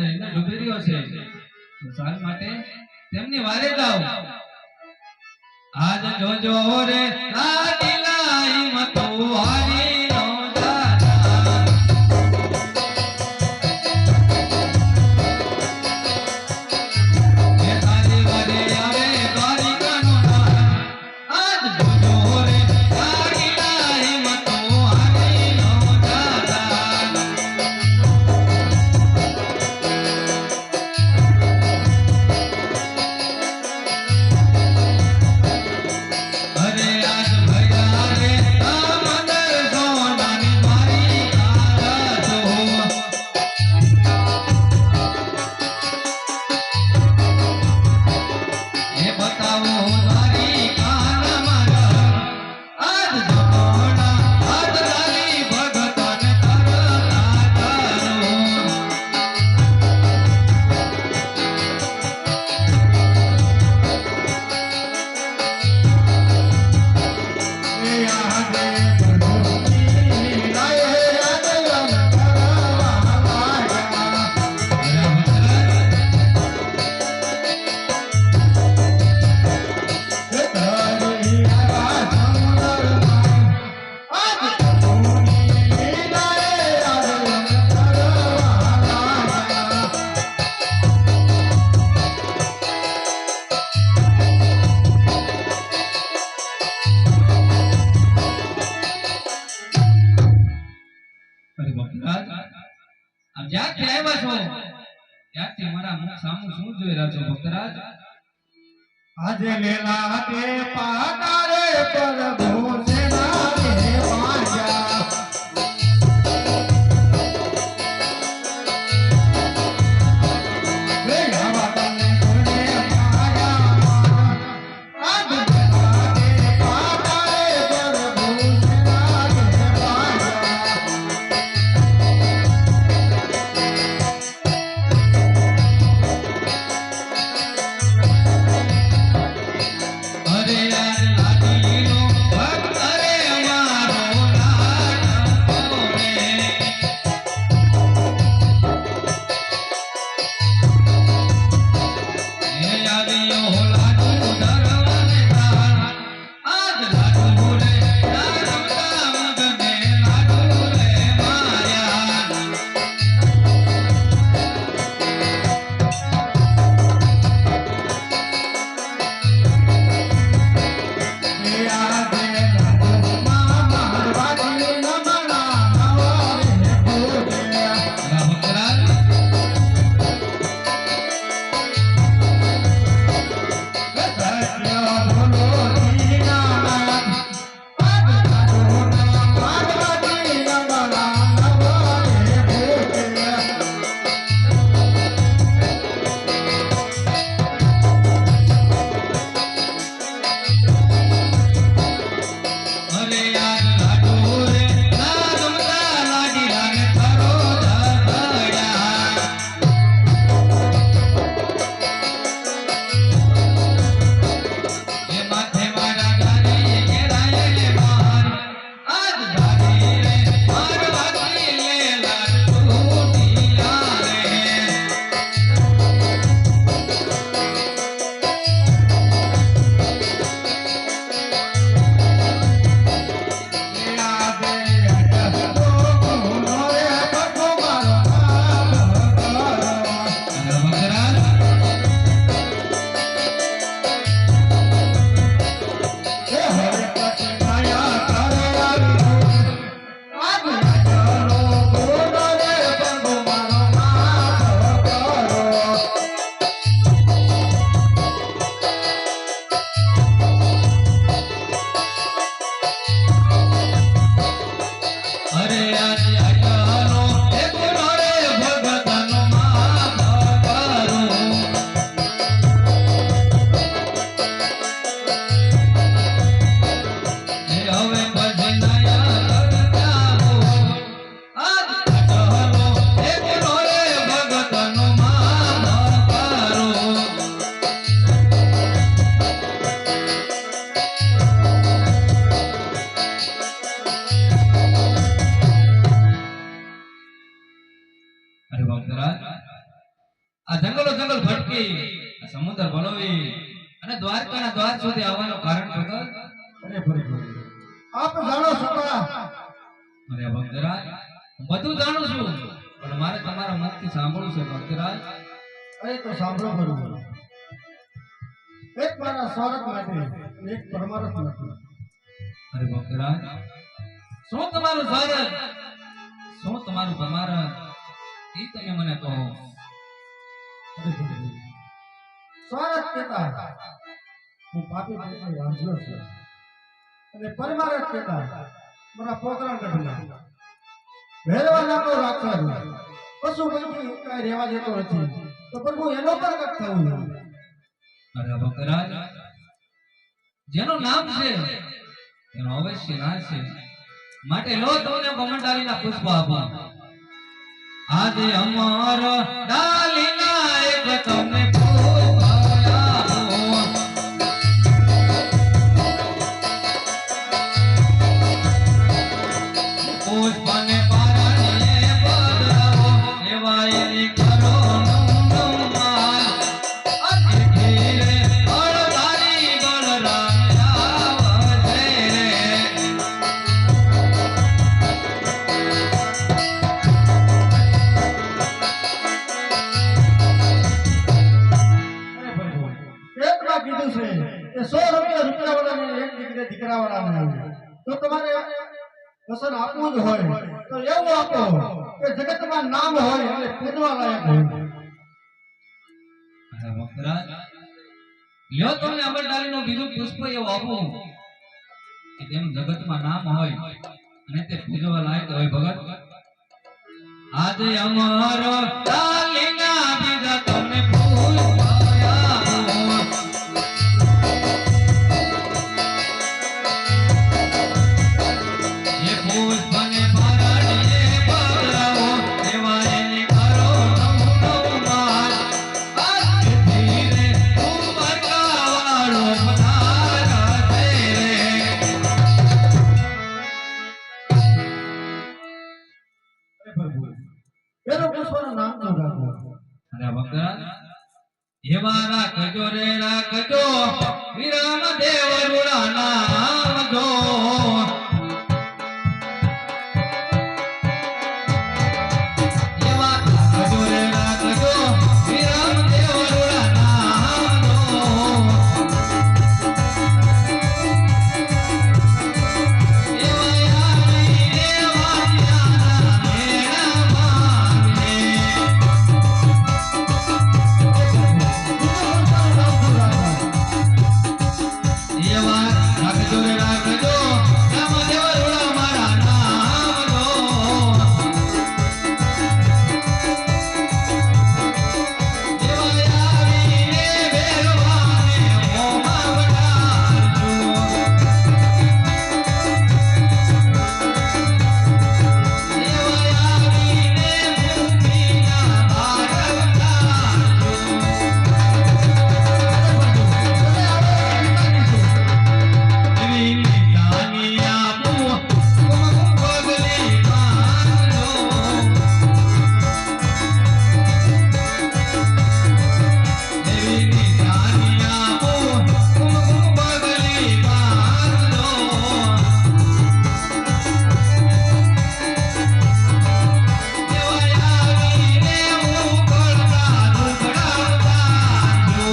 સમુદાયનો ડુબેરીઓ છે તો સાલ માટે તેમની વારે ગાઓ આજ જોજો રે લાડીલા હિંમતો હારી નો દાદા એ તારી વારે આવે દ્વારિકાનો નાથ આજ જોજો રે લાડીલા હિંમતો હારી નો દાદા અરે આજ ભયા રે આ મંદર સોનાની મારી તારા જો એ બતાવો તારી કાન મારા આજ જોગોણા આજ લાલી ભગતન કરતા તારો અરે ભક્તરાજ આપ જ્યાંથી આવ્યા છો ત્યાંથી મારા મુખ સામું શું જોઈ રહ્યા છો ભક્તરાજ આજે લેલા તે પાતારે પ્રભુ સેના કે વાજા રે આવા તને કોને પાયા આજે લેલા તે પાતારે પ્રભુ સેના કે વાજા અરે યાર લાડીલો ભક્ત આ જંગલો જંગલ ભટકી આ સમુદ્ર વલોવી અને દ્વારકાના દ્વાર સુધી આવવાનું કારણ ભગત અરે પ્રભુ આપ જાણો છો કા? અરે ભક્તરાજ હું બધું જાણું છું પણ મારે તમારા મુખથી સાંભળવું છે ભક્તરાજ. અરે તો સાંભળો પ્રભુ. એક મારા સ્વરત માટે અને એક પરમારથ માટે. અરે ભક્તરાજ શું તમારું સ્વર શું તમારું પરમારથ એ તમે મને કહો. અરે પ્રભુ સ્વરત કહેતા હું પાપી પુત્ર વાંચ્યો છું અને પરમારથ કહેતા મારા પોકરા ગઢના ભેરવા નામનો રાક્ષસ પશુ પંખી કાંઈ રહેવા દેતો નથી તો પ્રભુ એનો પર કટ થવું જોઈએ. અરે ભક્તરાજ જેનું નામ છે એનો અવશ્ય નાશ છે માટે લો તમને કમંડાલીના પુષ્પ આપો. આજે અમર ડાલીના એક તમને પુષ્પ આપો. પુષ્પને પારણીએ પધરાવો એવા એની કરો નમન. અતિ ધીરે અળધારી બળરામ આવશે રે. અરે પ્રભુ પેટમાં કીધું છે કે 100 રૂપિયા વાળાને એક દીકરા વાળાને આવે તો તમારે વસન આપવું જ હોય તો એવું આપો કે જગતમાં નામ હોય અને પૂજવા લાયક હોય. અરે ભક્તરાજ લ્યો તમને અમરડાલીનું બીજું પુષ્પ એવું આપું કે તેમ જગતમાં નામ હોય અને તે પૂજવા લાયક હોય ભગત. આજે અમર ડાલીના બીજા તમને પુષ્પ આપું. એ પુષ્પને પારણીએ પધરાવો એવા એની કરો નમન. અતિ ધીરે ઉમરકાવાળો પધારશે રે. અરે પ્રભુ પેલો પુષ્પનું નામ તો રાખો. અરે ભક્તરાજ એવા રાખજો રે રાખજો વિરામ દેવ રૂડા નામ જો. એવા રાખજો રે રાખજો વિરામ દેવ રૂડા નામ જો. એવા યારી એવા યાના મેળા માને. એવા રાખજો રે રાખજો રામદેવ રૂડા મારા નામ લો. એવા આવીને બેરવાને મોમાં વડારજો. એવા આવીને ભૂમિના ભાર વડારજો. એવી નિશાની આપું પગલી બાંધો. એવી નિશાની આપું પગલી બાંધો. એવા આવીને ઉકળતા ઢોકળા બાંધો.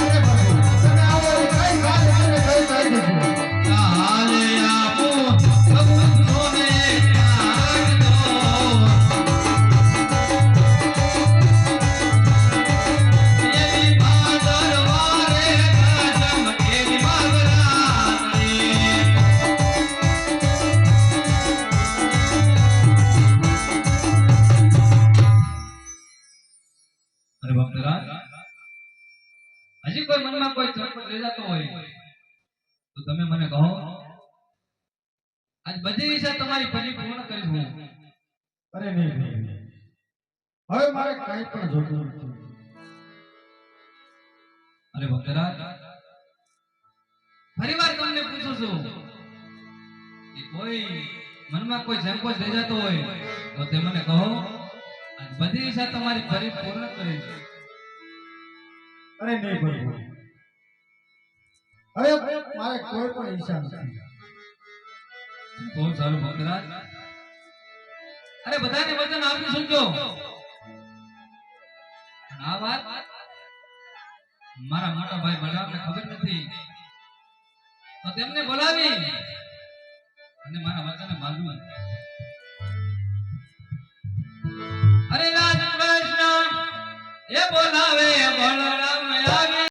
અરે પ્રભુ તમે આવો કઈ વાત કરીને કઈ દેજો. કાલે આપું ભગવંતોને કાઢો. એવી ભાદરવારે કદમ એવી મગરાની. અરે ભક્તરાજ હજી કોઈ મનમાં કોઈ ચરપટ રહી જતો હોય તો તમે મને કહો. આજ બધી વિશે તમારી પરિપૂર્ણ કરીશ હું. અરે નહીં પ્રભુ. હવે મારે કઈ પણ જોતું નથી. અરે ભક્તરાજ ફરીવાર તમને પૂછું છું કે કોઈ મનમાં કોઈ સંકોચ થઈ જતો હોય તો તે મને કહો. આજ બધી ઈચ્છા તમારી પરિપૂર્ણ કરી છે. અરે નહીં પ્રભુ, હવે મારે કોઈ પણ ઈચ્છા નથી. બહુ સારું ભક્તરાજ. અરે બધાને વચન આપી સુનજો. આ વાત મારા મોટા ભાઈ બળરામને ખબર નથી, તો તેમને બોલાવી અને મારા વચને બાંધવું. અરે રાજ કૃષ્ણ એ બોલાવે બળરામ આવે.